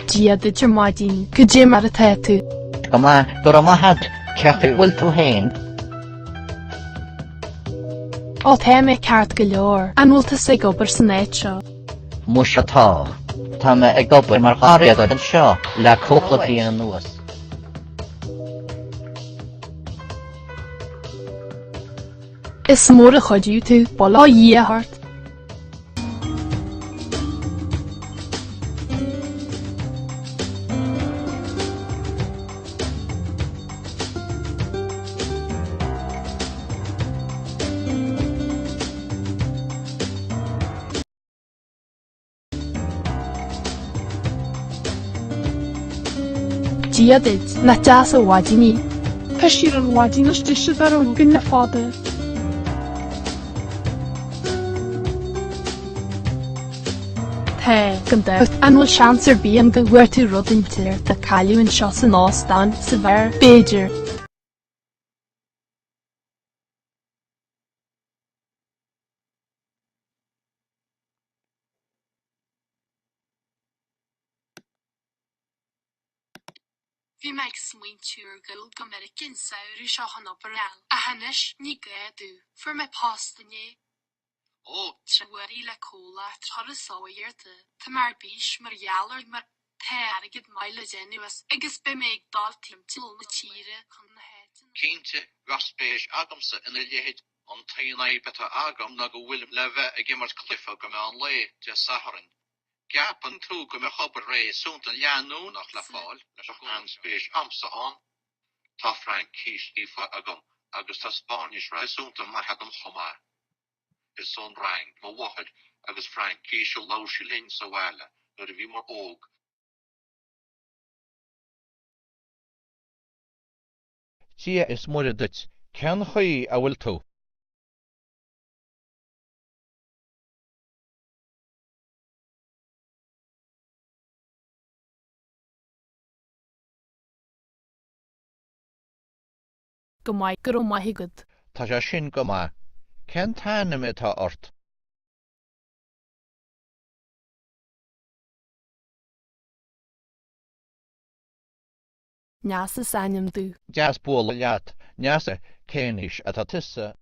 Dia de Jamadin, Kajim at a tattoo. Kama Doramahad Cafe will to hain. O Tame Cart Galore, and will to sig over Snacho. Mushata. Tama a goblin Margaria and Shaw, La Copla and Lewis. Is more a chod you to, Bola ye heart. Dia did, na jas a wajini. Peshir and wajinus dishadar and gunna father. Hey, ganda, and will chancer be and go where to rudding tier, the Kalu and shots and all stand, severe, Bajer. Vi meg smuintur gul American sauri shahan operal. Ahanish ni gadu for my pastanye. Oh, trewari la cola trarasawyerte. Tamar bish marialer mar target mile genuous. Egus be meg dal team til na chire kan heten. Kinte raspeish agamsa in the yehid on tainai beta agam na go William Leve a gimmers cliffa go an lay to Saharan. Gap and two go me hobber ray soon to Yanu nach la fall, la speish amsa on. Ta Frank Kish ifa agam, Augusta Spanish ray soon to Mahadam Homa. His son rang, ma wahid, agus Frank Kish low shilling so well, but if you more og. Tia is more Dutch. Can he a will to? Go my guru mahi good. Tasha shin goma. Can tan me ta ort. Nyasa sanyam du. Jas bol yat. Nyasa kenish at a tissa.